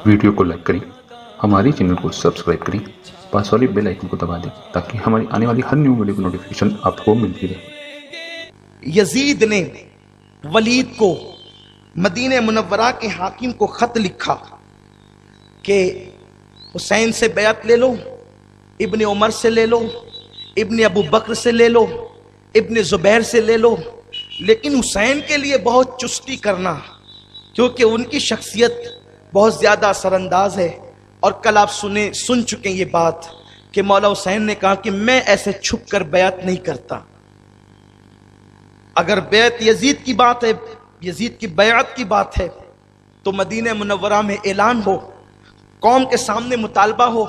Video को like करें, हमारे चैनल को सब्सक्राइब करें, पास वाले बेल आइकन को दबा दें ताकि हमारी आने वाली हर न्यू वीडियो की नोटिफिकेशन आपको मिलती रहे। यजीद ने वलीद को मदीने मुनव्वरा के हाकिम को खत लिखा कि हुसैन से बैत ले लो, इब्ने उमर से ले लो, इब्ने अबू बकर से ले लो, इब्ने जुबैर से ले लो, लेकिन हुसैन के लिए बहुत चुस्ती करना, क्योंकि उनकी शख्सियत बहुत ज़्यादा असरअंदाज है। और कल आप सुन चुके हैं ये बात कि मौला हुसैन ने कहा कि मैं ऐसे छुप कर बैत नहीं करता। अगर बैत यजीद की बात है, यजीद की बैत की बात है, तो मदीने मुनव्वरा में ऐलान हो, कौम के सामने मुतालबा हो,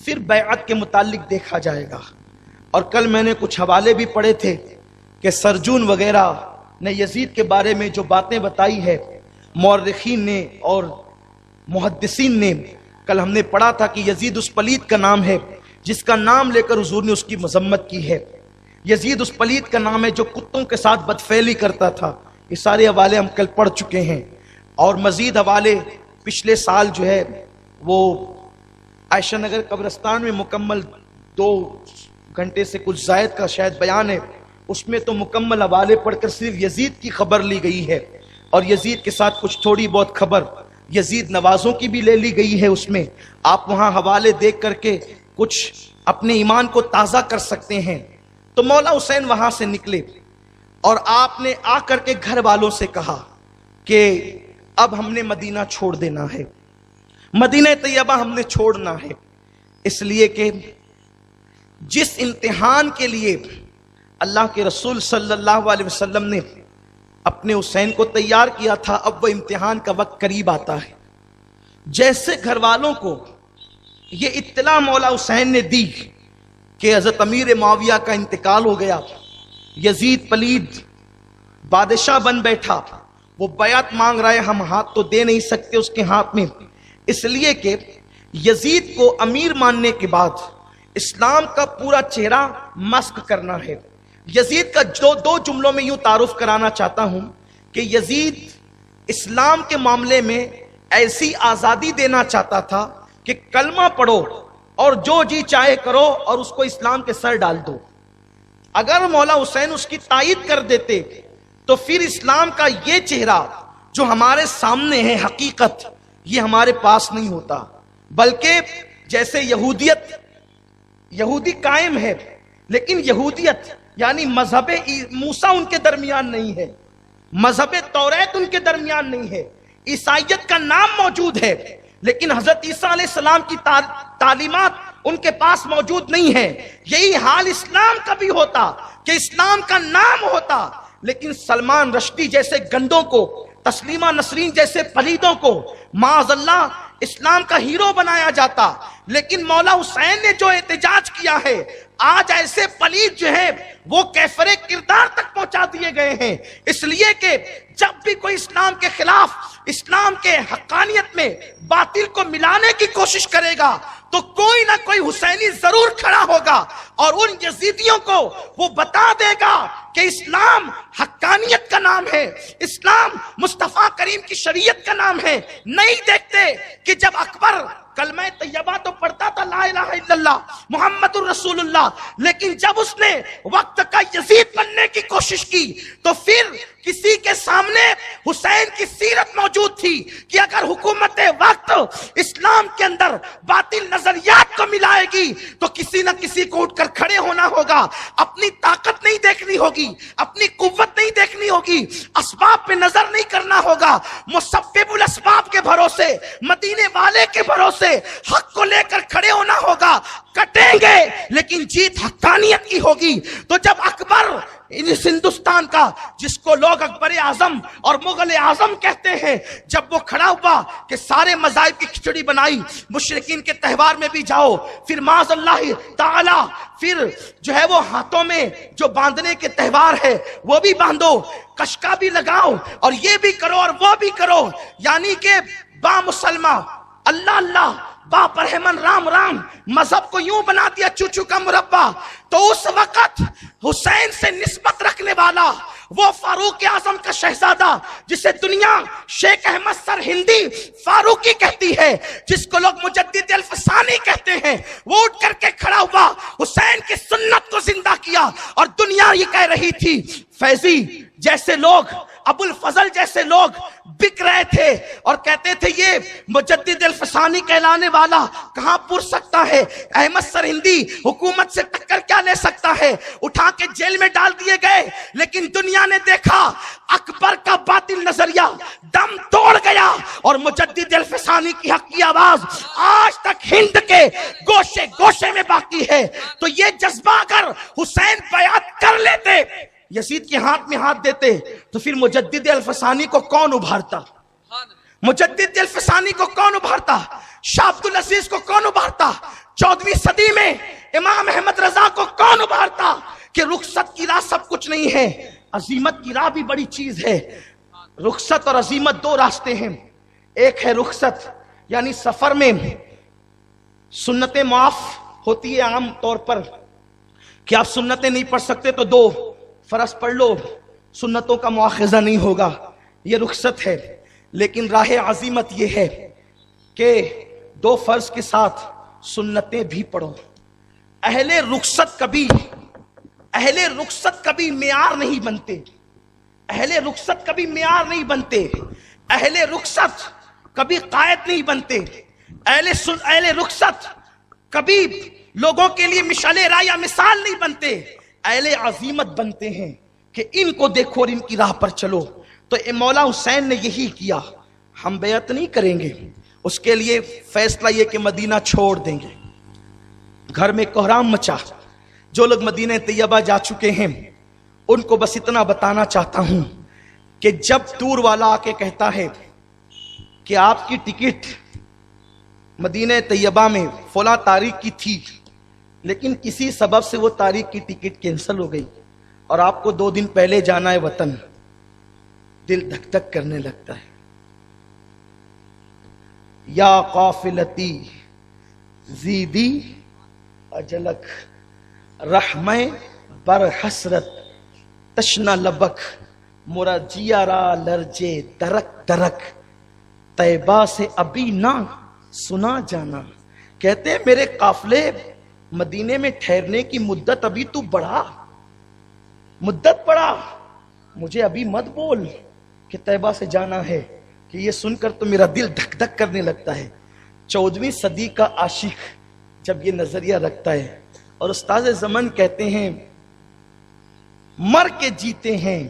फिर बैत के मुतालिक देखा जाएगा। और कल मैंने कुछ हवाले भी पढ़े थे कि सरजून वगैरह ने यजीद के बारे में जो बातें बताई है, मौर्रिखीन ने और मुहद्दिसीन ने, कल हमने पढ़ा था कि यजीद उस पलीद का नाम है जिसका नाम लेकर हुजूर ने उसकी मजम्मत की है। यजीद उस पलीद का नाम है जो कुत्तों के साथ बदफेली करता था। ये सारे हवाले हम कल पढ़ चुके हैं। और मजीद हवाले पिछले साल जो है वो आयशा नगर कब्रिस्तान में मुकम्मल 2 घंटे से कुछ जायद का शायद बयान है, उसमें तो मुकम्मल हवाले पढ़कर सिर्फ यजीद की खबर ली गई है और यजीद के साथ कुछ थोड़ी बहुत खबर यजीद नवाजों की भी ले ली गई है। उसमें आप वहां हवाले देख करके कुछ अपने ईमान को ताज़ा कर सकते हैं। तो मौला हुसैन वहां से निकले और आपने आकर के घर वालों से कहा कि अब हमने मदीना छोड़ देना है, मदीना तैयबा हमने छोड़ना है, इसलिए कि जिस इम्तिहान के लिए अल्लाह के रसूल सल्लल्लाहु अलैहि वसल्लम ने अपने हुसैन को तैयार किया था, अब वह इम्तिहान का वक्त करीब आता है। जैसे घर वालों को ये इत्तला मौला हुसैन ने दी कि हज़रत अमीर मुआविया का इंतकाल हो गया, यजीद पलीद बादशाह बन बैठा, वो बैत मांग रहा है, हम हाथ तो दे नहीं सकते उसके हाथ में, इसलिए कि यजीद को अमीर मानने के बाद इस्लाम का पूरा चेहरा मस्क करना है। यजीद का जो 2 जुमलों में यूं तारुफ कराना चाहता हूं कि यजीद इस्लाम के मामले में ऐसी आजादी देना चाहता था कि कलमा पढ़ो और जो जी चाहे करो और उसको इस्लाम के सर डाल दो। अगर मौला हुसैन उसकी तायीद कर देते तो फिर इस्लाम का ये चेहरा जो हमारे सामने है हकीकत, ये हमारे पास नहीं होता, बल्कि जैसे यहूदी कायम है, लेकिन यहूदियत यानी मजहब मूसा उनके दरमियान नहीं है, मजहब तौरात उनके दरमियान नहीं है, ईसाइयत का नाम मौजूद है, लेकिन हजरत ईसा अलैहिस्सलाम की तालीमात उनके पास मौजूद नहीं है। यही हाल इस्लाम का भी होता कि इस्लाम का नाम होता, लेकिन सलमान रश्दी जैसे गंदों को, तस्लीमा नसरीन जैसे पलीदों को माअज़ल्लाह इस्लाम का हीरो बनाया जाता। लेकिन मौला हुसैन ने जो एहतजाज किया है, आज ऐसे पलीद जो है वो कैफरे किरदार तक पहुंचा दिए गए हैं। इसलिए कि जब भी कोई इस्लाम के खिलाफ, इस्लाम के हक्कानियत में बातिल को मिलाने की कोशिश करेगा तो कोई ना कोई हुसैनी जरूर खड़ा होगा और उन यजीदियों को वो बता देगा कि इस्लाम हक्कानियत का नाम है, इस्लाम मुस्तफा करीम की शरीयत का नाम है। नहीं देखते कि जब अकबर कलमा तैयबा तो पढ़ता था, ला इलाहा इल्लल्लाह मुहम्मदुर रसूलुल्लाह, लेकिन जब उसने वक्त का यजीद बनने की कोशिश की तो फिर किसी के सामने हुसैन की सीरत मौजूद थी कि अगर हुकूमत वक्त इस्लाम के अंदर बातिल नजरियात को मिलाएगी तो किसी न किसी को उठकर खड़े होना होगा। अपनी ताकत नहीं देखनी होगी, अपनी कुव्वत नहीं देखनी होगी, असबाब पे नजर नहीं करना होगा, मुसब्बिबुल असबाब के भरोसे, मदीने वाले के भरोसे हक को लेकर खड़े होना होगा। कटेंगे लेकिन जीत हक्कानियत की होगी। तो जब अकबर इस हिंदुस्तान का, जिसको लोग अकबर आजम और मुगल आजम कहते हैं, जब वो खड़ा हुआ कि सारे मज़ाहिब की खिचड़ी बनाई, मुशरिकीन के त्यौहार में भी जाओ, फिर माज़अल्लाह ताला फिर जो है वो हाथों में जो बांधने के त्यौहार है वो भी बांधो, कशका भी लगाओ और ये भी करो और वो भी करो, यानी कि बा मुसलमा अल्लाह अल्लाह बाप रहमन राम राम, मजहब को यूं बना दिया चूचू का मुरब्बा। तो उस वक्त हुसैन से निस्बत रखने वाला वो फारूक आजम का शहजादा, जिसे दुनिया शेख अहमद सर हिंदी फारूकी कहती है, जिसको लोग मुजद्दिद अल-फसानी कहते हैं, वो उठ करके खड़ा हुआ, हुसैन की सुन्नत को जिंदा किया। और दुनिया ये कह रही थी, फैजी जैसे लोग, अबुल फजल जैसे लोग बिक रहे थे और कहते थे ये मुजद्दिद अल-फसानी कहलाने वाला कहां पुर सकता है, अहमद सर हिंदी हुकूमत से टक्कर क्या ले सकता है, उठा के जेल में डाल दिए गए। लेकिन दुनिया ने देखा अकबर का बातिल नजरिया दम तोड़ गया और मुजद्दिद अल-फसानी की हक की आवाज आज तक हिंद के गोशे गोशे में बाकी है। तो ये जज्बा अगर हुसैन बयात कर लेते, यजीद के हाथ में हाथ देते, तो फिर मुजद्दिद अल-फसानी को कौन उभारता, मुजद्दिद अल-फसानी को कौन उभारता, शाह अब्दुल अजीज को कौन उभारता, 14वीं सदी में इमाम अहमद रजा को कौन उभारता कि रुखसत की राह सब कुछ नहीं है, अजीमत की राह भी बड़ी चीज है। रुखसत और अजीमत दो रास्ते हैं। एक है रुखसत, यानी सफर में सुन्नतें माफ होती है आम तौर पर कि आप सुन्नतें नहीं पढ़ सकते तो 2 फर्ज पढ़ लो, सुन्नतों का मुआखजा नहीं होगा, ये रुखसत है। लेकिन राह अजीमत ये है कि 2 फर्ज के साथ सुन्नतें भी पढ़ो। अहले रुखसत कभी मेयार नहीं बनते, अहले रुखसत कभी मेयार नहीं बनते, अहले रुखसत कभी कायद नहीं बनते, अहले रुखसत कभी लोगों के लिए मिसाले राह या मिसाल नहीं बनते, अहले अजीमत बनते हैं कि इनको देखो और इनकी राह पर चलो। तो मौला हुसैन ने यही किया, हम बैत नहीं करेंगे, उसके लिए फैसला यह कि मदीना छोड़ देंगे। घर में कोहराम मचा। जो लोग मदीना तैयबा जा चुके हैं उनको बस इतना बताना चाहता हूं कि जब टूर वाला आके कहता है कि आपकी टिकट मदीना तैयबा में फला तारीख की थी, लेकिन किसी सबब से वो तारीख की टिकट कैंसिल हो गई और आपको 2 दिन पहले जाना है वतन, दिल धक धक करने लगता है। या काफिलती जीदी अजलक रहमे बर हसरत तशना लबक मुरा जियारा लरजे दरक दरक तैबा से अभी ना सुना जाना। कहते हैं मेरे काफले मदीने में ठहरने की मुद्दत अभी तू बढ़ा, मुद्दत बढ़ा, मुझे अभी मत बोल कि तैबा से जाना है, कि ये सुनकर तो मेरा दिल धक धक करने लगता है। 14वीं सदी का आशिक जब ये नजरिया रखता है, और उस्ताद ज़मान कहते हैं मर के जीते हैं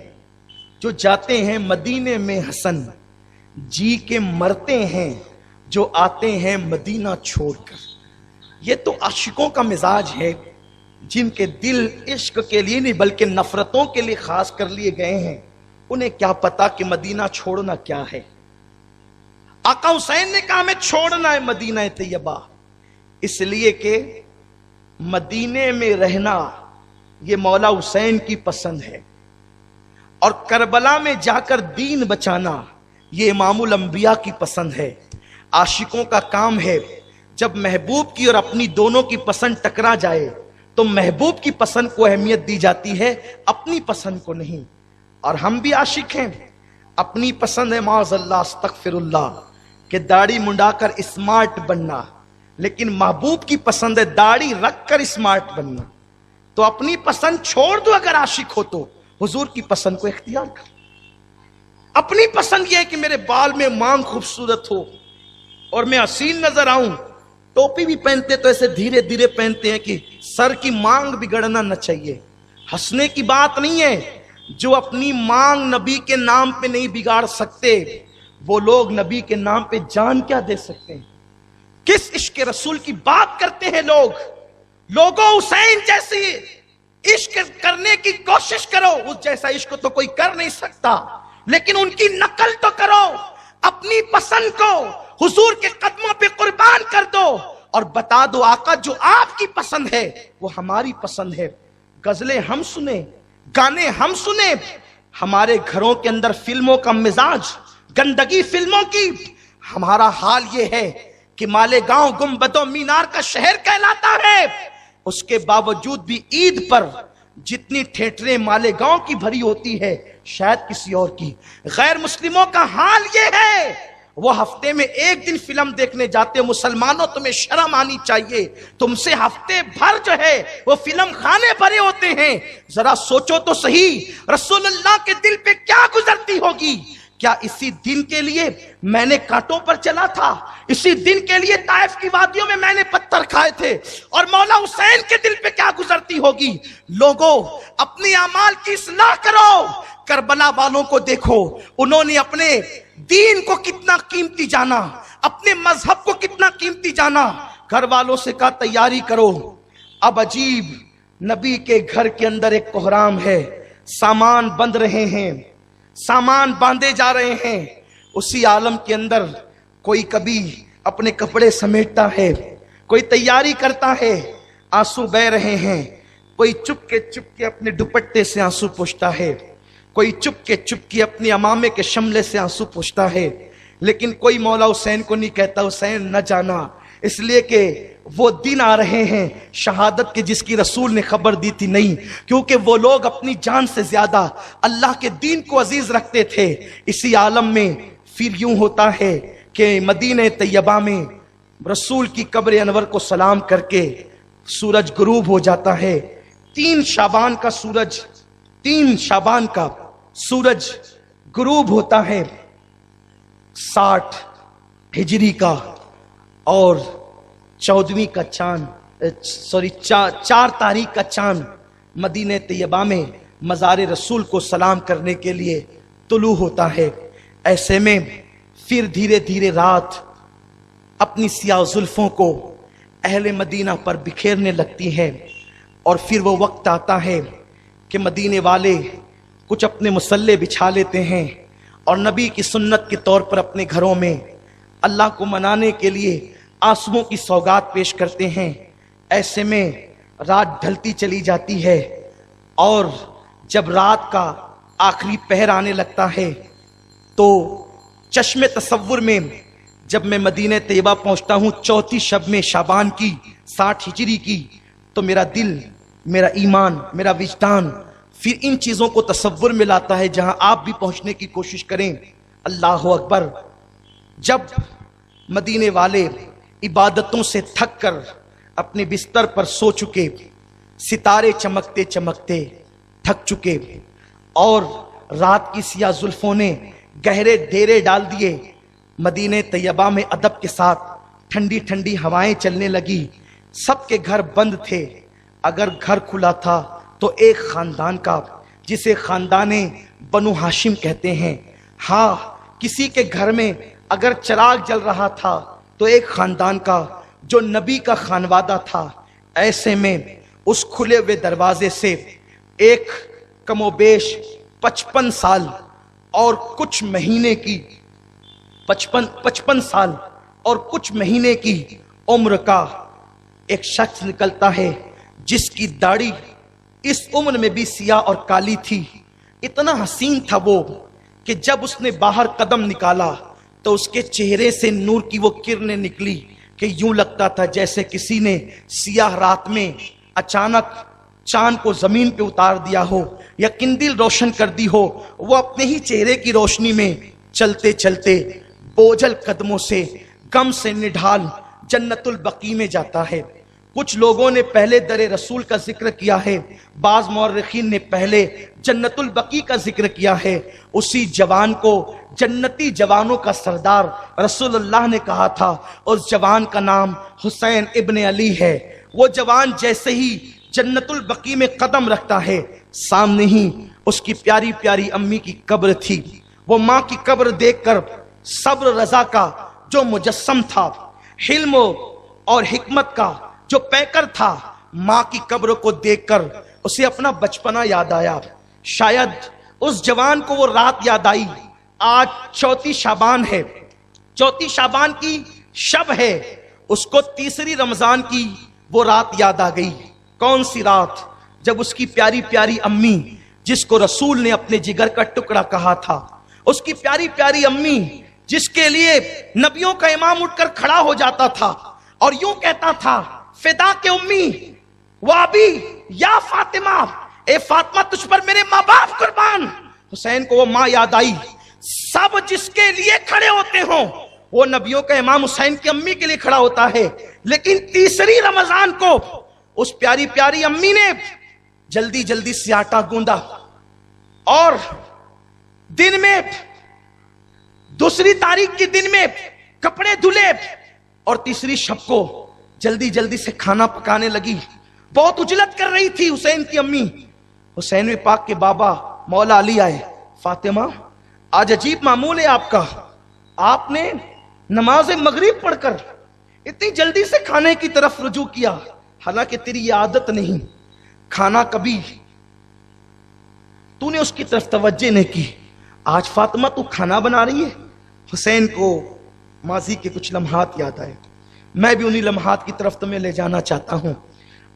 जो जाते हैं मदीने में हसन, जी के मरते हैं जो आते हैं मदीना छोड़कर। ये तो आशिकों का मिजाज है, जिनके दिल इश्क के लिए नहीं बल्कि नफरतों के लिए खास कर लिए गए हैं। उन्हें क्या पता कि मदीना छोड़ना क्या है। आका हुसैन ने कहा हमें छोड़ना है मदीना तैयबा, इसलिए कि मदीने में रहना ये मौला हुसैन की पसंद है, और करबला में जाकर दीन बचाना ये इमामुल अंबिया की पसंद है। आशिकों का काम है जब महबूब की और अपनी दोनों की पसंद टकरा जाए तो महबूब की पसंद को अहमियत दी जाती है, अपनी पसंद को नहीं। और हम भी आशिक हैं, अपनी पसंद है माज़अल्लाह अस्तगफिरुल्लाह कि दाढ़ी मुंडाकर स्मार्ट बनना, लेकिन महबूब की पसंद है दाढ़ी रखकर स्मार्ट बनना। तो अपनी पसंद छोड़ दो, अगर आशिक हो तो हुजूर की पसंद को इख्तियार कर। अपनी पसंद यह है कि मेरे बाल में मांग खूबसूरत हो और मैं हसीन नजर आऊं। टोपी भी पहनते तो ऐसे धीरे धीरे पहनते हैं कि सर की मांग बिगड़ना न चाहिए। हंसने की बात नहीं है, जो अपनी मांग नबी के नाम पे नहीं बिगाड़ सकते वो लोग नबी के नाम पे जान क्या दे सकते हैं। किस इश्क रसूल की बात करते हैं लोग। लोगों हुसैन जैसी इश्क करने की कोशिश करो, उस जैसा इश्क तो कोई कर नहीं सकता, लेकिन उनकी नकल तो करो। अपनी पसंद को हुजूर के कदमों पे कुर्बान कर दो और बता दो आका जो आपकी पसंद है वो हमारी पसंद है। गजलें हम सुने, गाने हम सुने, हमारे घरों के अंदर फिल्मों का मिजाज, गंदगी फिल्मों की। हमारा हाल ये है کہ मालेगांव गुंबदों मीनार का शहर कहलाता है, उसके बावजूद भी ईद पर जितनी ठेठरें मालेगांव की भरी होती है शायद किसी और की। गैर मुस्लिमों का हाल ये है, वो हफ्ते में एक दिन फिल्म देखने जाते हो। मुसलमानों तुम्हें शर्म आनी चाहिए, तुमसे हफ्ते भर जो है वो फिल्म खाने भरे होते हैं। जरा सोचो तो सही, रसूलुल्लाह के दिल पे क्या गुजरती होगी। क्या इसी दिन के लिए मैंने कांटों पर चला था, इसी दिन के लिए ताइफ की वादियों में मैंने पत्थर खाए थे, और मौला हुसैन के दिल पे क्या गुजरती होगी। लोगों, अपनी अमाल की इस्लाह करो। करबला वालों को देखो, उन्होंने अपने दीन को कितना कीमती जाना, अपने मजहब को कितना कीमती जाना। घर वालों से कहा तैयारी करो। अब अजीब, नबी के घर के अंदर एक कोहराम है, सामान बंध रहे हैं, सामान बांधे जा रहे हैं। उसी आलम के अंदर कोई कभी अपने कपड़े समेटता है, कोई तैयारी करता है, आंसू बह रहे हैं। कोई चुपके अपने दुपट्टे से आंसू पोंछता है, कोई चुपके अपनी अमामे के शमले से आंसू पोंछता है। लेकिन कोई मौला हुसैन को नहीं कहता हुसैन न जाना, इसलिए कि वो दिन आ रहे हैं शहादत के जिसकी रसूल ने खबर दी थी। नहीं, क्योंकि वो लोग अपनी जान से ज्यादा अल्लाह के दीन को अजीज रखते थे। इसी आलम में फिर यूं होता है कि मदीने तैयबा में रसूल की कब्र अनवर को सलाम करके सूरज गुरूब हो जाता है। 3 शाबान का सूरज गुरूब होता है, 60 हिजरी का, और 14वीं का चांद, 4 तारीख का चांद मदीने तैयबा में मज़ार रसूल को सलाम करने के लिए तुलू होता है। ऐसे में फिर धीरे धीरे रात अपनी सियाह जुल्फों को अहले मदीना पर बिखेरने लगती है, और फिर वो वक्त आता है कि मदीने वाले कुछ अपने मुसल्ले बिछा लेते हैं और नबी की सुन्नत के तौर पर अपने घरों में अल्लाह को मनाने के लिए आंसुओं की सौगात पेश करते हैं। ऐसे में रात ढलती चली जाती है, और जब रात का आखिरी पहर आने लगता है तो चश्मे तसव्वुर में जब मैं मदीने तैयबा पहुंचता हूं 4थी शब में शाबान की 60 हिजरी की, तो मेरा दिल, मेरा ईमान, मेरा विजदान फिर इन चीजों को तसव्वुर में लाता है जहां आप भी पहुंचने की कोशिश करें। अल्लाह अकबर। जब मदीने वाले इबादतों से थक कर अपने बिस्तर पर सो चुके, सितारे चमकते चमकते थक चुके, और रात की सियाह जुल्फों ने गहरे डेरे डाल दिए, मदीने तैयबा में अदब के साथ ठंडी ठंडी हवाएं चलने लगी। सबके घर बंद थे, अगर घर खुला था तो एक खानदान का, जिसे खानदाने बनु हाशिम कहते हैं। हाँ, किसी के घर में अगर चिराग जल रहा था तो एक खानदान का जो नबी का खानवादा था। ऐसे में उस खुले हुए दरवाजे से एक कमोबेश 55 साल और कुछ महीने की 55 साल और कुछ महीने की उम्र का एक शख्स निकलता है, जिसकी दाढ़ी इस उम्र में भी सियाह और काली थी। इतना हसीन था वो कि जब उसने बाहर कदम निकाला तो उसके चेहरे से नूर की वो किरणें निकली कि यूं लगता था जैसे किसी ने सियाह रात में अचानक चांद को जमीन पे उतार दिया हो या किंदिल रोशन कर दी हो। वो अपने ही चेहरे की रोशनी में चलते चलते बोझल कदमों से गम से निढाल जन्नतुल बकी में जाता है। कुछ लोगों ने पहले दरे रसूल का जिक्र किया है, बाज मौर्रिखीन ने पहले जन्नतुल बकी का जिक्र किया है। उसी जवान को जन्नती जवानों का सरदार रसूलुल्लाह ने कहा था। उस जवान का नाम हुसैन इब्ने अली है। वो जवान जैसे ही जन्नतुल बकी में कदम रखता है, सामने ही उसकी प्यारी प्यारी अम्मी की कब्र थी। वो माँ की कब्र देखकर सब्र रजा का जो मुजस्सम था, हिल्म और हिकमत का जो पैकर था, माँ की कब्र को देखकर उसे अपना बचपना याद आया। शायद उस जवान को वो रात याद आई। आज 4 शाबान है, 4 शाबान की शब है, उसको 3 रमजान की वो रात याद आ गई। कौन सी रात? जब उसकी प्यारी प्यारी अम्मी, जिसको रसूल ने अपने जिगर का टुकड़ा कहा था, उसकी प्यारी प्यारी अम्मी جس کے لیے نبیوں کا امام اٹھ کر کھڑا ہو جاتا تھا اور یوں کہتا تھا فدا کے امی وابی یا فاطمہ، اے فاطمہ تجھ پر میرے ماں باپ قربان۔ حسین کو وہ ماں یاد آئی۔ سب جس کے لیے کھڑے ہوتے ہوں وہ نبیوں کا امام حسین کی امی کے لیے کھڑا ہوتا ہے، لیکن تیسری رمضان کو اس پیاری پیاری امی نے جلدی جلدی سے آٹا گوندا اور دن میں دوسری تاریخ کے دن میں کپڑے دھلے اور تیسری شب کو جلدی جلدی سے کھانا پکانے لگی۔ بہت اجلت کر رہی تھی حسین کی امی۔ حسین پاک کے بابا مولا علی آئے، فاطمہ آج عجیب معمول ہے آپ کا، آپ نے نماز مغرب پڑھ کر اتنی جلدی سے کھانے کی طرف رجوع کیا، حالانکہ تیری یہ عادت نہیں، کھانا کبھی تو نے اس کی طرف توجہ نہیں کی، آج فاطمہ تو کھانا بنا رہی ہے۔ حسین کو ماضی کے کچھ لمحات یاد آئے، میں بھی انہی لمحات کی طرف تمہیں لے جانا چاہتا ہوں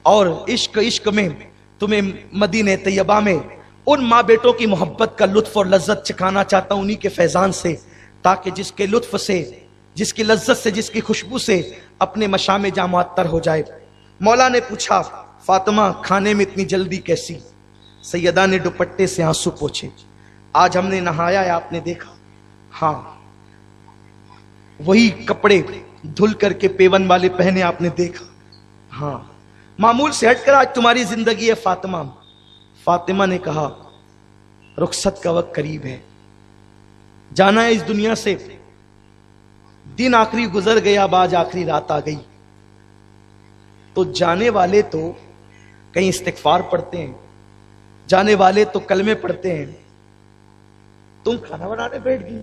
اور عشق میں تمہیں مدینہ طیبہ میں ان ماں بیٹوں کی محبت کا لطف اور لذت چکھانا چاہتا ہوں انہی کے فیضان سے، تاکہ جس کے لطف سے، جس کی لذت سے، جس کی خوشبو سے اپنے مشام جاں معطر ہو جائے۔ مولا نے پوچھا فاطمہ کھانے میں اتنی جلدی کیسی؟ سیدہ نے دوپٹے سے آنسو پوچھے، آج ہم نے نہایا ہے آپ نے دیکھا؟ ہاں، وہی کپڑے دھل کر کے پیون والے پہنے آپ نے دیکھا؟ ہاں، معمول سے ہٹ کر آج تمہاری زندگی ہے فاطمہ۔ فاطمہ نے کہا رخصت کا وقت قریب ہے، جانا ہے اس دنیا سے، دن آخری گزر گیا، اب آج آخری رات آ گئی۔ تو جانے والے تو کہیں استغفار پڑھتے ہیں، جانے والے تو کلمے پڑھتے ہیں، تم کھانا بنانے بیٹھ گئی۔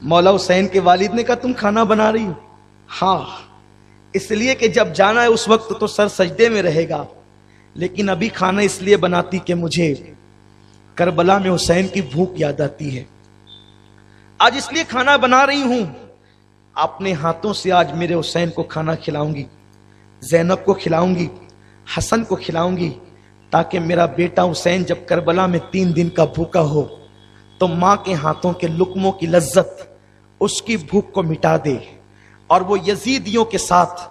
مولا حسین کے والد نے کہا تم کھانا بنا رہی ہو؟ ہاں، اس لیے کہ جب جانا ہے اس وقت تو سر سجدے میں رہے گا، لیکن ابھی کھانا اس لیے بناتی کہ مجھے کربلا میں حسین کی بھوک یاد آتی ہے، آج اس لیے کھانا بنا رہی ہوں، اپنے ہاتھوں سے آج میرے حسین کو کھانا کھلاؤں گی، زینب کو کھلاؤں گی، حسن کو کھلاؤں گی، تاکہ میرا بیٹا حسین جب کربلا میں 3 دن کا بھوکا ہو تو ماں کے ہاتھوں کے لقموں کی لذت اس کی بھوک کو مٹا دے اور وہ یزیدیوں کے ساتھ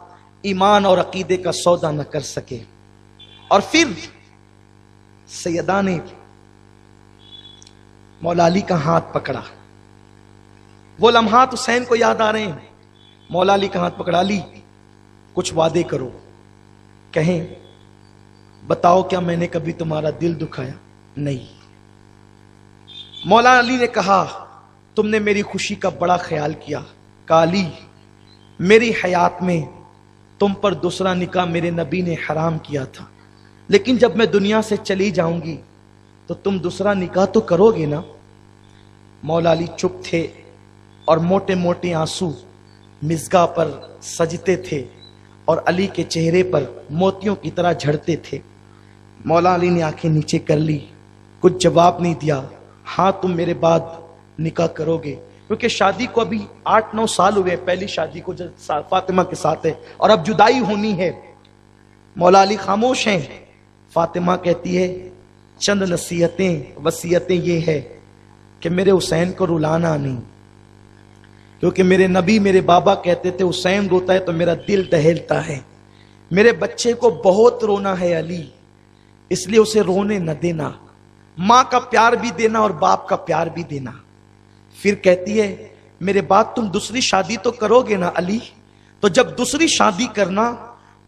ایمان اور عقیدے کا سودا نہ کر سکے۔ اور پھر سیدہ نے مولا علی کا ہاتھ پکڑا، وہ لمحات حسین کو یاد آ رہے ہیں، مولا علی کا ہاتھ پکڑا، علی کچھ وعدے کرو، کہیں بتاؤ کیا میں نے کبھی تمہارا دل دکھایا؟ نہیں۔ مولا علی نے کہا تم نے میری خوشی کا بڑا خیال کیا، کہا علی میری حیات میں تم پر دوسرا نکاح میرے نبی نے حرام کیا تھا، لیکن جب میں دنیا سے چلی جاؤں گی تو تم دوسرا نکاح تو کرو گے نا؟ مولا علی چپ تھے اور موٹے موٹے آنسو مزگاہ پر سجتے تھے اور علی کے چہرے پر موتیوں کی طرح جھڑتے تھے۔ مولا علی نے آنکھیں نیچے کر لی، کچھ جواب نہیں دیا۔ ہاں تم میرے بعد نکاح کرو گے، کیونکہ شادی کو ابھی 8-9 سال ہوئے، پہلی شادی کو جو فاطمہ کے ساتھ ہے، اور اب جدائی ہونی ہے۔ مولا علی خاموش ہیں۔ فاطمہ کہتی ہے چند نصیحتیں وصیتیں یہ ہے کہ میرے حسین کو رلانا نہیں، کیونکہ میرے نبی میرے بابا کہتے تھے حسین روتا ہے تو میرا دل دہلتا ہے، میرے بچے کو بہت رونا ہے علی، اس لیے اسے رونے نہ دینا، ماں کا پیار بھی دینا اور باپ کا پیار بھی دینا۔ پھر کہتی ہے میرے بعد تم دوسری شادی تو کرو گے نا علی؟ تو جب دوسری شادی کرنا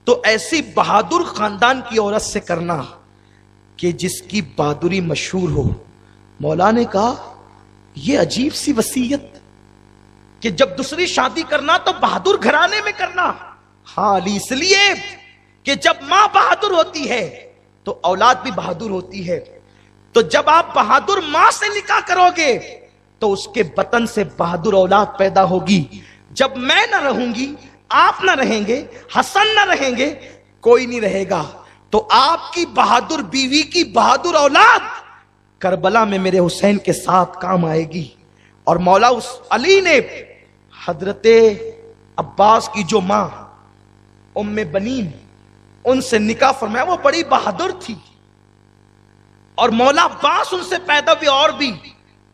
تو ایسی بہادر خاندان کی عورت سے کرنا کہ جس کی بہادری مشہور ہو۔ مولا نے کہا یہ عجیب سی وصیت کہ جب دوسری شادی کرنا تو بہادر گھرانے میں کرنا۔ ہاں علی، اس لیے کہ جب ماں بہادر ہوتی ہے تو اولاد بھی بہادر ہوتی ہے، تو جب آپ بہادر ماں سے نکاح کرو گے تو اس کے بطن سے بہادر اولاد پیدا ہوگی۔ جب میں نہ رہوں گی، آپ نہ رہیں گے، حسن نہ رہیں گے، کوئی نہیں رہے گا، تو آپ کی بہادر بیوی کی بہادر اولاد کربلا میں میرے حسین کے ساتھ کام آئے گی۔ اور مولا علی نے حضرت عباس کی جو ماں ام بنین، ان سے نکاح فرمایا، وہ بڑی بہادر تھی، اور مولا عباس ان سے پیدا ہوئے اور بھی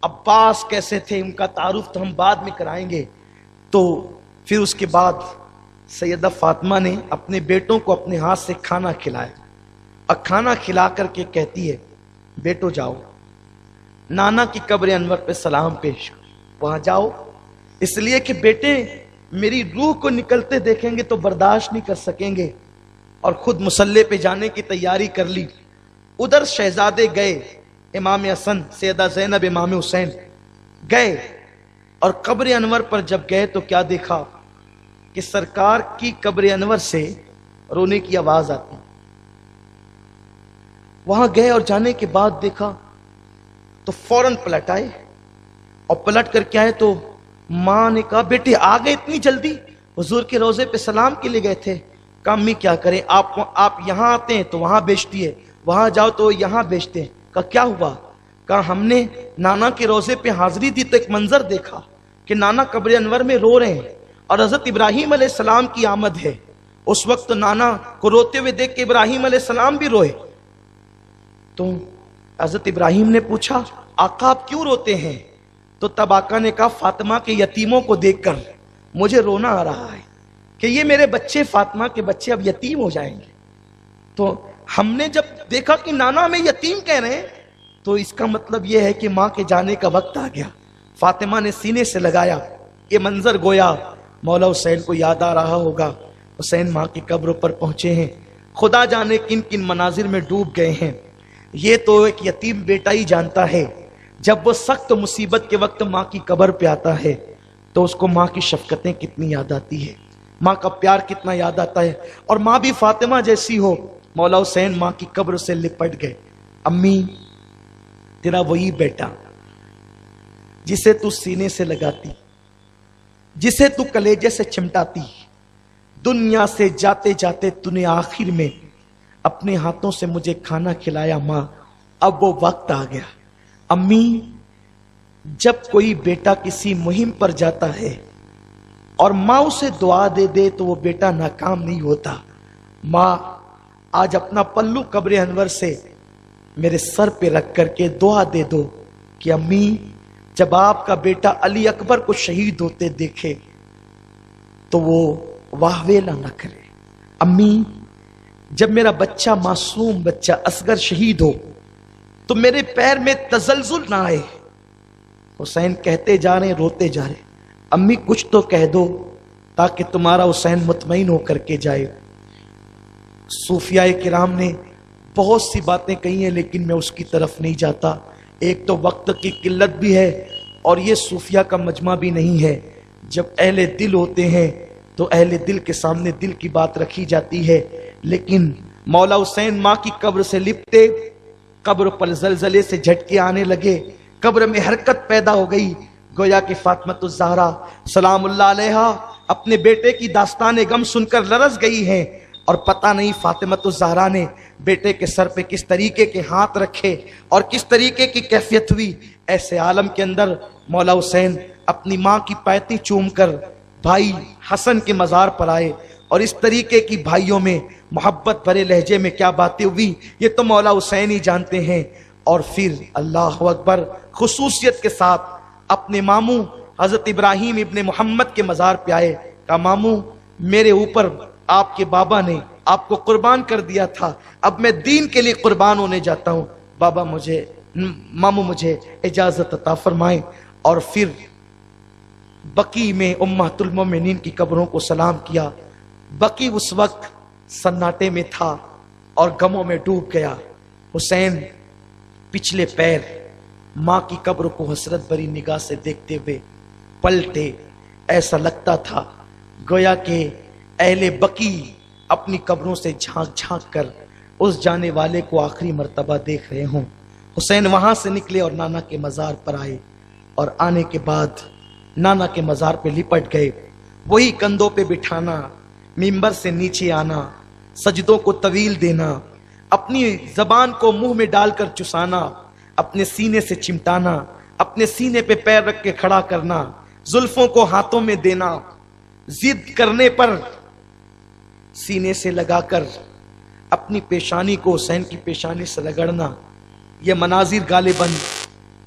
अब्बास कैसे थे, उनका तारुफ तो हम बाद में कराएंगे। तो फिर उसके बाद सैयदा फातिमा ने अपने बेटों को अपने हाथ से खाना खिलाया और खाना खिला करके कहती है, बेटो जाओ नाना की कब्र अनवर पे सलाम पेश करो, वहां जाओ, इसलिए कि बेटे मेरी रूह को निकलते देखेंगे तो बर्दाश्त नहीं कर सकेंगे। और खुद मुसल्ले पे जाने की तैयारी कर ली। उधर शहजादे गए, इमाम हसन, सैयदा ज़ैनब, इमाम हुसैन गए और कब्र अनवर पर जब गए तो क्या देखा कि सरकार की कब्र अनवर से रोने की आवाज आती। वहां गए और जाने के बाद देखा तो फौरन पलट आए और पलट कर क्या है तो मां ने कहा, बेटे आ गए इतनी जल्दी, हुजूर के रोजे पे सलाम के लिए गए थे। कहा अम्मी क्या करें, आप यहां आते हैं तो वहां बेचती है, वहां जाओ तो यहां बेचते हैं। कहा क्या हुआ? कहा हमने नाना के रोजे पे हाजिरी दी तो एक मंजर देखा कि नाना कब्र अनवर में रो रहे हैं और हजरत इब्राहिम अलैहिस्सलाम की आमद है। उस वक्त तो नाना को रोते हुए देख के इब्राहिम अलैहिस्सलाम भी रोए। तो हजरत इब्राहिम ने पूछा, आका आप क्यों रोते हैं? तो तब आका ने कहा, फातिमा के यतीमों को देखकर मुझे रोना आ रहा है कि ये मेरे बच्चे, फातिमा के बच्चे अब यतीम हो जाएंगे। तो हमने जब देखा कि नाना हमें यतीम कह रहे हैं तो इसका मतलब यह है कि मां के जाने का वक्त आ गया। फातिमा ने सीने से लगाया, ये मंजर गोया मौला हुसैन को याद आ रहा होगा। हुसैन मां की कब्र पर पहुंचे हैं, खुदा जाने किन किन मनाजिर में डूब गए हैं। ये तो एक यतीम बेटा ही जानता है, जब वो सख्त मुसीबत के वक्त माँ की कब्र पे आता है तो उसको माँ की शफकतें कितनी याद आती है, माँ का प्यार कितना याद आता है। और माँ भी फातिमा जैसी हो। मौला हुसैन माँ की कब्र से लिपट गए। अम्मी तेरा वही बेटा जिसे तू सीने से लगाती, जिसे तू कलेजे से चिमटाती, दुनिया से जाते जाते तूने आखिर में अपने हाथों से मुझे खाना खिलाया। माँ अब वो वक्त आ गया। अम्मी जब कोई बेटा किसी मुहिम पर जाता है और माँ उसे दुआ दे दे तो वो बेटा नाकाम नहीं होता। माँ आज अपना पल्लू कब्र अनवर से मेरे सर पे रख करके दुआ दे दो कि अम्मी जब आपका बेटा अली अकबर को शहीद होते देखे तो वो वाहवेला न करे। अम्मी जब मेरा बच्चा, मासूम बच्चा असगर शहीद हो तो मेरे पैर में तजल्जुल ना आए। हुसैन कहते जा रहे, रोते जा रहे, अम्मी कुछ तो कह दो ताकि तुम्हारा हुसैन मुतमईन होकर के जाए। सूफियाए किराम ने बहुत सी बातें कही हैं लेकिन मैं उसकी तरफ नहीं जाता। एक तो वक्त की किल्लत भी है और ये सूफिया का मजमा भी नहीं है। जब अहले दिल होते हैं तो अहले दिल के सामने दिल की बात रखी जाती है। लेकिन मौला हुसैन माँ की कब्र से लिपटे, कब्र पर जलजले से झटके आने लगे, कब्र में हरकत पैदा हो गई। गोया कि फातिमा ज़हरा सलामुल्लाह अलैहा अपने बेटे की दास्तान गम सुनकर लरज़ गई हैं और पता नहीं फातिमा ज़हरा ने बेटे के सर पे किस तरीके के हाथ रखे और किस तरीके की कैफियत हुई। ऐसे आलम के अंदर मौला हुसैन अपनी माँ की पैती चूम कर भाई हसन के मज़ार पर आए और इस तरीके की भाइयों में मोहब्बत भरे लहजे में क्या बातें हुई ये तो मौला हुसैन ही जानते हैं। और फिर अल्लाह अकबर खुसूसियत के साथ अपने मामू हजरत इब्राहिम इब्ने मोहम्मद के मज़ार पे आए। कहा मामू मेरे ऊपर आपके बाबा ने आपको कुर्बान कर दिया था, अब मैं दीन के लिए कुर्बान होने जाता हूँ। बाबा मामू मुझे इजाजत अता फरमाएं। और फिर बकी में उम्मतुल मोमिनीन की कब्रों को सलाम किया। बकी उस वक्त सन्नाटे में था और गमों में डूब गया। हुसैन पिछले पैर माँ की कब्र को हसरत भरी निगाह से देखते हुए पलटे। ऐसा लगता था गोया के अहले बकी अपनी कब्रों से झांक झांक कर उस जाने वाले को आखिरी मर्तबा देख रहे हों। हुसैन वहां से निकले और नाना के मज़ार पर आए और आने के बाद नाना के मज़ार पे लिपट गए। वही कंधों पे बिठाना, मिंबर से नीचे आना, सजदों को तवील देना, अपनी जबान को मुंह में डालकर चुसाना, अपने सीने से चिमटाना, अपने सीने पे पैर रख के खड़ा करना, जुल्फों को हाथों में देना, जिद करने पर सीने से लगाकर अपनी पेशानी को हुसैन की पेशानी से रगड़ना। यह मनाजिर गालिबन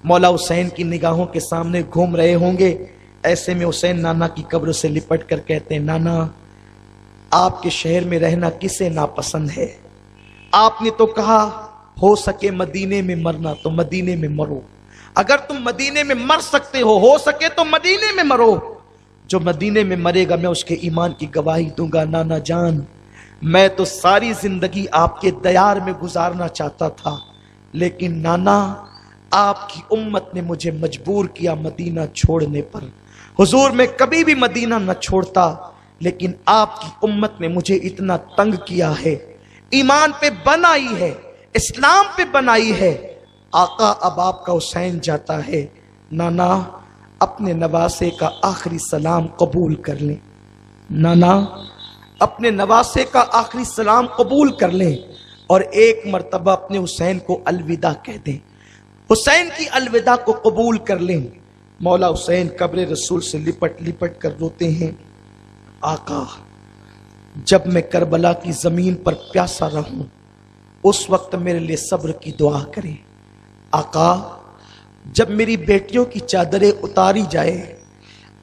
मौला हुसैन की निगाहों के सामने घूम रहे होंगे। ऐसे में हुसैन नाना की कब्र से लिपट कर कहते हैं, नाना आपके शहर में रहना किसे नापसंद है? आपने तो कहा हो सके मदीने में मरना, तो मदीने में मरो। अगर तुम मदीने में मर सकते हो सके तो मदीने में मरो। जो मदीने में मरेगा मैं उसके ईमान की गवाही दूंगा। नाना जान, मैं तो सारी जिंदगी आपके दयार में गुजारना चाहता था, लेकिन नाना आपकी उम्मत ने मुझे मजबूर किया मदीना छोड़ने पर। हुजूर मैं कभी भी मदीना न छोड़ता, लेकिन आपकी उम्मत ने मुझे इतना तंग किया है, ईमान पे बनाई है, इस्लाम पे बनाई है। आका अब आपका हुसैन जाता है, नाना अपने नवासे का आखिरी सलाम कबूल कर लें। नाना अपने नवासे का आखिरी सलाम कबूल कर लें और एक मर्तबा अपने हुसैन को अलविदा कह दें। हुसैन की अलविदा को कबूल कर लें। मौला हुसैन कब्र रसूल से लिपट लिपट कर रोते हैं, आका जब मैं करबला की जमीन पर प्यासा रहूं उस वक्त मेरे लिए सब्र की दुआ करें। आका जब मेरी बेटियों की चादरें उतारी जाए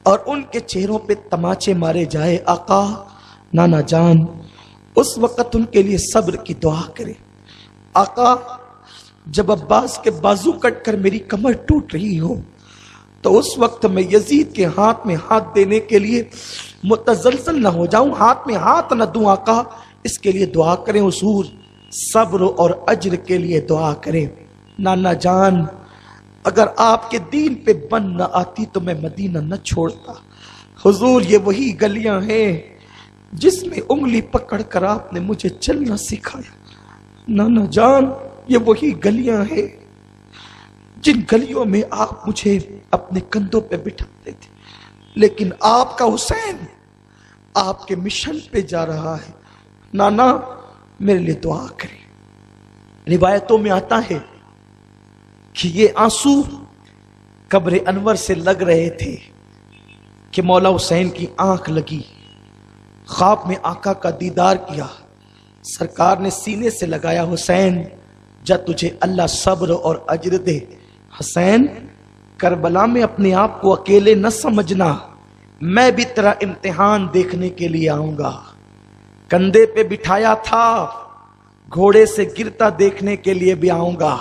और उनके चेहरों पे तमाचे मारे जाए, आका नाना जान उस वक्त उनके लिए सब्र की दुआ करें। आका जब अब्बास के बाजू कटकर मेरी कमर टूट रही हो तो उस वक्त मैं यजीद के हाथ में हाथ देने के लिए मुतजलसल न हो जाऊं, हाथ में हाथ न दूं। आका इसके लिए दुआ करें हुजूर, सब्र और अज्र के लिए दुआ करें। नाना जान अगर आपके दीन पे बन न आती तो मैं मदीना न छोड़ता। हुजूर ये वही गलियां हैं जिसमें उंगली पकड़कर आपने मुझे चलना सिखाया। नाना जान ये वही गलियां हैं जिन गलियों में आप मुझे अपने कंधों पे बिठाते थे, लेकिन आपका हुसैन आपके मिशन पे जा रहा है। नाना मेरे लिए दुआ करें। रिवायतों में आता है कि ये आंसू कब्र अनवर से लग रहे थे कि मौला हुसैन की आंख लगी, ख्वाब में आका का दीदार किया, सरकार ने सीने से लगाया, हुसैन जा तुझे अल्लाह सब्र और अज्र दे। हुसैन करबला में अपने आप को अकेले न समझना, मैं भी तेरा इम्तिहान देखने के लिए आऊंगा। कंधे पे बिठाया था, घोड़े से गिरता देखने के लिए भी आऊंगा।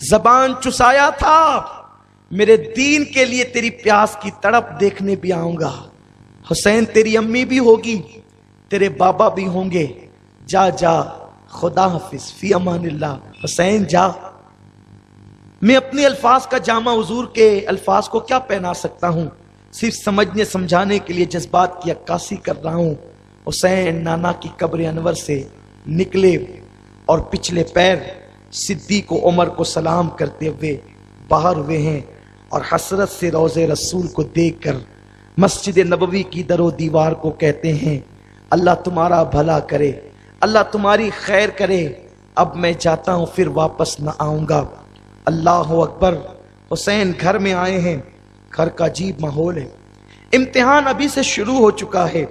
जबान चुसाया था, मेरे दीन के लिए तेरी प्यास की तड़प देखने भी आऊंगा। हुसैन तेरी अम्मी भी होगी, तेरे बाबा भी होंगे। जा जा खुदा हाफिज फी अमानिल्लाह। हुसैन जा। मैं अपने अल्फाज का जामा हुजूर के अल्फाज को क्या पहना सकता हूं, सिर्फ समझने समझाने के लिए जज्बात की अक्कासी कर रहा हूं। हुसैन नाना की कब्र अनवर से निकले और पिछले पैर सिद्दीक को उमर को सलाम करते हुए बाहर हुए हैं और हसरत से रोज़े रसूल को देखकर मस्जिद नबवी की दरो दीवार को कहते हैं, अल्लाह तुम्हारा भला करे, अल्लाह तुम्हारी खैर करे, अब मैं जाता हूं फिर वापस न आऊंगा। अल्लाह अकबर। हुसैन घर में आए हैं, घर का अजीब माहौल है, इम्तिहान अभी से शुरू हो चुका है।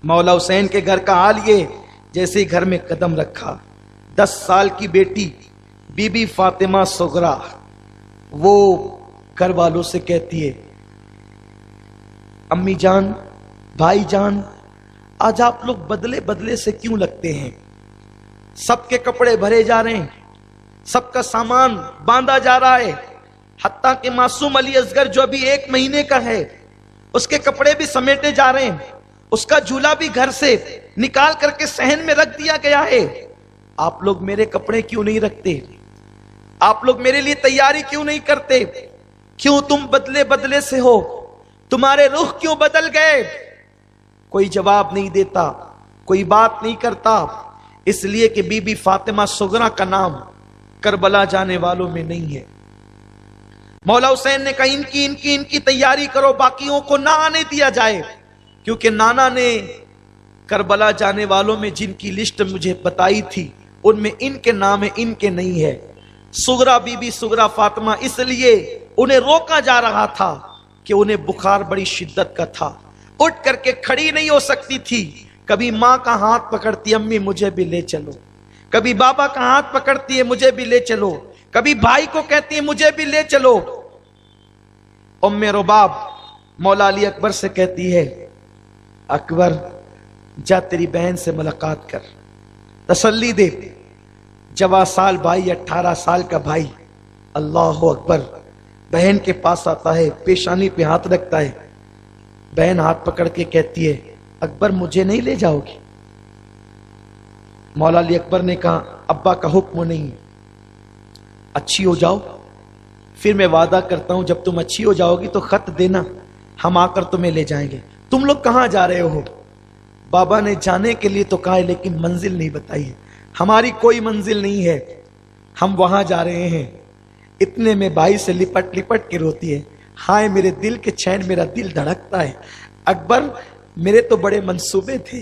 मौला हुसैन के घर का हाल ये, जैसे ही घर में कदम रखा 10 साल की बेटी बीबी फातिमा सुगरा वो घर वालों से कहती है, अम्मी जान, भाई जान, आज आप लोग बदले बदले से क्यों लगते हैं? सबके कपड़े भरे जा रहे हैं, सबका सामान बांधा जा रहा है, हत्ता कि मासूम अली असगर जो अभी 1 महीने का है उसके कपड़े भी समेटे जा रहे हैं, उसका झूला भी घर से निकाल करके सहन में रख दिया गया है। आप लोग मेरे कपड़े क्यों नहीं रखते? आप लोग मेरे लिए तैयारी क्यों नहीं करते? क्यों तुम बदले बदले से हो? तुम्हारे रुख क्यों बदल गए? कोई जवाब नहीं देता, कोई बात नहीं करता, इसलिए कि बीबी फातिमा सुगरा का नाम करबला जाने वालों में नहीं है। मौला हुसैन ने कहा इनकी इनकी इनकी तैयारी करो, बाकियों को ना आने दिया जाए, क्योंकि नाना ने करबला जाने वालों में जिनकी लिस्ट मुझे बताई थी उनमें इनके नाम है, इनके नहीं है। सुगरा बीबी सुगरा फातिमा, इसलिए उन्हें रोका जा रहा था कि उन्हें बुखार बड़ी शिद्दत का था, उठ करके खड़ी नहीं हो सकती थी। कभी माँ का हाथ पकड़ती, अम्मी मुझे भी ले चलो, कभी बाबा का हाथ पकड़ती है, मुझे भी ले चलो, कभी भाई को कहती है मुझे भी ले चलो। उम्मे रुबाब मौला अली अकबर से कहती है, अकबर जा तेरी बहन से मुलाकात कर, तसल्ली दे। जवा साल भाई, 18 साल का भाई, अल्लाह अकबर, बहन के पास आता है, पेशानी पे हाथ रखता है। बहन हाथ पकड़ के कहती है, अकबर मुझे नहीं ले जाओगी? मौला अली अकबर ने कहा, अब्बा का हुक्म नहीं, अच्छी हो जाओ, फिर मैं वादा करता हूं जब तुम अच्छी हो जाओगी तो खत देना, हम आकर तुम्हें ले जाएंगे। तुम लोग कहां जा रहे हो? बाबा ने जाने के लिए तो कहा है, लेकिन मंजिल नहीं बताई है। हमारी कोई मंजिल नहीं है, हम वहां जा रहे हैं। इतने में भाई से लिपट लिपट के रोती है, हाय मेरे दिल के चैन, मेरा दिल धड़कता है। अकबर, मेरे तो बड़े मंसूबे थे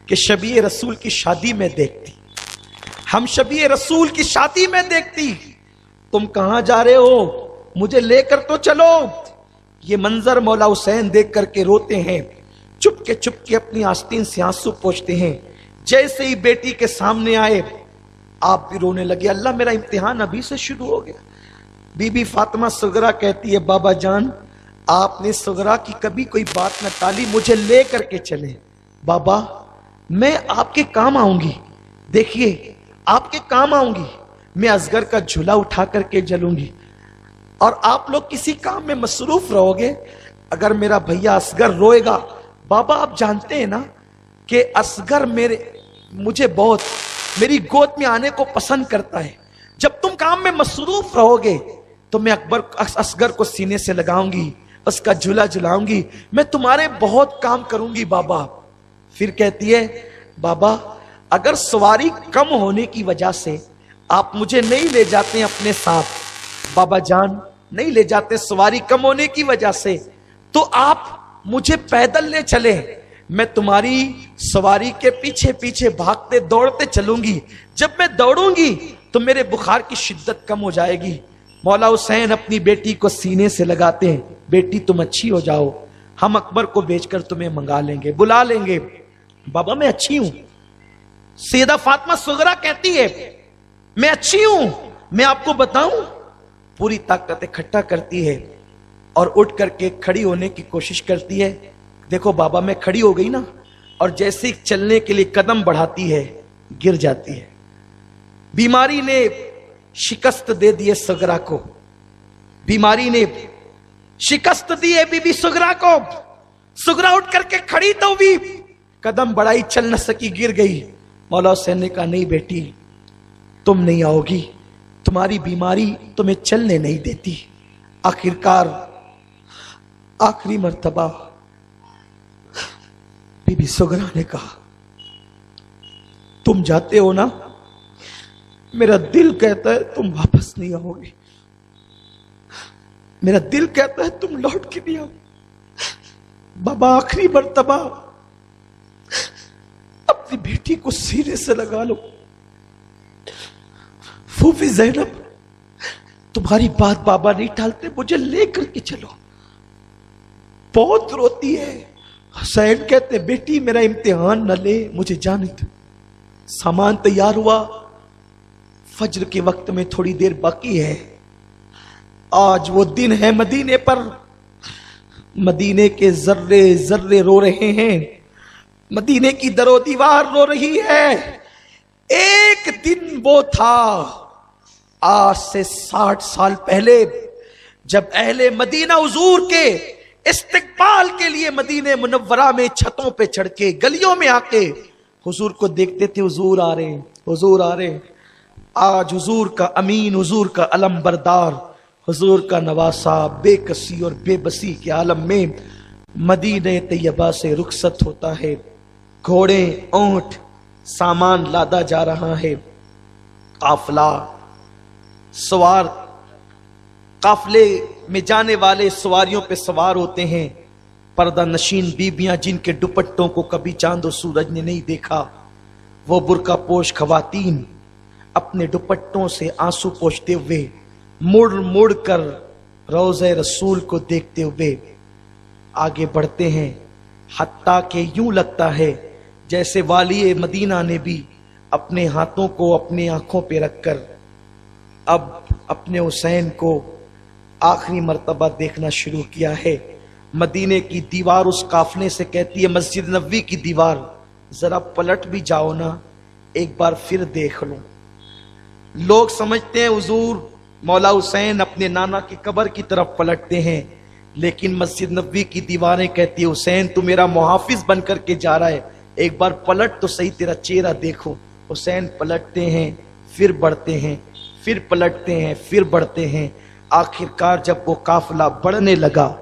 कि शबीए रसूल की शादी में देखती, हम शबीए रसूल की शादी में देखती। तुम कहां जा रहे हो? मुझे लेकर तो चलो। ये मंजर मौला हुसैन देख करके रोते हैं, चुपके अपनी आस्तीन से आंसू पोंछते हैं। जैसे ही बेटी के सामने आए, आप भी रोने लगे, अल्लाह मेरा इम्तिहान अभी से शुरू हो गया। बीबी फातिमा सुगरा कहती है, बाबा जान आपने सुगरा की कभी कोई बात न टाली, मुझे ले करके चले। बाबा मैं आपके काम आऊंगी, देखिए आपके काम आऊंगी, मैं असगर का झूला उठा करके चलूंगी और आप लोग किसी काम में मसरूफ रहोगे। अगर मेरा भैया असगर रोएगा, बाबा आप जानते हैं ना कि असगर मुझे बहुत मेरी गोद में आने को पसंद करता है। जब तुम काम में मसरूफ रहोगे तो मैं असगर को सीने से लगाऊंगी, उसका झूला झुलाऊंगी, मैं तुम्हारे बहुत काम करूंगी बाबा। फिर कहती है, बाबा अगर सवारी कम होने की वजह से आप मुझे नहीं ले जाते अपने साथ, बाबा जान नहीं ले जाते सवारी कम होने की वजह से, तो आप मुझे पैदल ले चले, मैं तुम्हारी सवारी के पीछे पीछे भागते दौड़ते चलूंगी। जब मैं दौड़ूंगी तो मेरे बुखार की शिद्दत कम हो जाएगी। मौला हुसैन अपनी बेटी को सीने से लगाते हैं, बेटी तुम अच्छी हो जाओ, हम अकबर को बेचकर तुम्हें मंगा लेंगे, बुला लेंगे। बाबा मैं अच्छी हूं। सैयदा फातिमा सुगरा कहती है, मैं अच्छी हूं, मैं आपको बताऊं। पूरी ताकत इकट्ठा करती है और उठ करके खड़ी होने की कोशिश करती है। देखो बाबा मैं खड़ी हो गई ना, और जैसे चलने के लिए कदम बढ़ाती है गिर जाती है। बीमारी ने शिकस्त दे दिए सुगरा को, बीमारी ने शिकस्त दी है बीबी सुगरा को। सुगरा उठ करके खड़ी तो भी कदम बढ़ाई, चल न सकी, गिर गई। मौला हुसैन ने कहा, नहीं बेटी तुम नहीं आओगी, तुम्हारी बीमारी तुम्हें चलने नहीं देती। आखिरकार आखिरी मर्तबा बीबी सुगरा ने कहा, तुम जाते हो ना, मेरा दिल कहता है तुम वापस नहीं आओगे, मेरा दिल कहता है तुम लौट के नहीं आओ। बाबा आखिरी मर्तबा अपनी बेटी को सीने से लगा लो। फूफी ज़ैनब तुम्हारी बात बाबा नहीं टालते, मुझे लेकर के चलो। बहुत रोती है। हुसैन कहते, बेटी मेरा इम्तिहान न ले, मुझे जाने दो। सामान तैयार हुआ, फज्र के वक्त में थोड़ी देर बाकी है। आज वो दिन है मदीने पर, मदीने के जर्रे जर्रे रो रहे हैं, मदीने की दरो दीवार रो रही है। एक दिन वो था आज से 60 साल पहले, जब अहले मदीना हुजूर के इस्तिकबाल के लिए मदीने मुनव्वरा में छतों पे चढ़ के गलियों में आके हुजूर को देखते थे, हुजूर आ रहे, हुजूर आ रहे। आज हुजूर का अमीन, हुजूर का अलम बरदार, हुजूर का नवासा बेकसी और बेबसी के आलम में मदीने तैयबा से रुखसत होता है। घोड़े ऊंट सामान लादा जा रहा है, काफला सवार, काफले में जाने वाले सवारियों पे सवार होते हैं। पर्दा नशीन बीबियां जिनके दुपट्टों को कभी चांद और सूरज ने नहीं देखा, वो बुर्का पोश खवातीन अपने दुपट्टों से आंसू पोंछते हुए मुड़ मुड़ कर रोज़े रसूल को देखते हुए आगे बढ़ते हैं। हत्ता के यूं लगता है जैसे वाली मदीना ने भी अपने हाथों को अपने आंखों पे रखकर अब اپنے حسین کو آخری مرتبہ دیکھنا شروع کیا ہے۔ مدینے کی دیوار اس قافلے سے کہتی ہے مسجد نبوی کی دیوار ذرا پلٹ بھی جاؤ نا، ایک بار پھر دیکھ لو۔ لوگ سمجھتے ہیں حضور مولا حسین اپنے نانا کی قبر کی طرف پلٹتے ہیں، لیکن مسجد نبوی کی دیواریں کہتی ہے حسین تو میرا محافظ بن کر کے جا رہا ہے، ایک بار پلٹ تو صحیح تیرا چہرہ دیکھو۔ حسین پلٹتے ہیں، پھر بڑھتے ہیں، پھر پلٹتے ہیں، پھر بڑھتے ہیں۔ آخر کار جب وہ قافلہ بڑھنے لگا،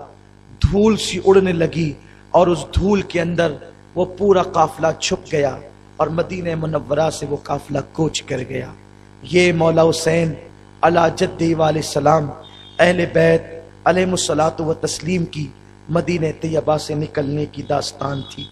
دھول سی اڑنے لگی اور اس دھول کے اندر وہ پورا قافلہ چھپ گیا اور مدینہ منورہ سے وہ قافلہ کوچ کر گیا۔ یہ مولا حسین علی جدہ علیہ السلام اہل بیت علیہ الصلوۃ و تسلیم کی مدینہ طیبہ سے نکلنے کی داستان تھی۔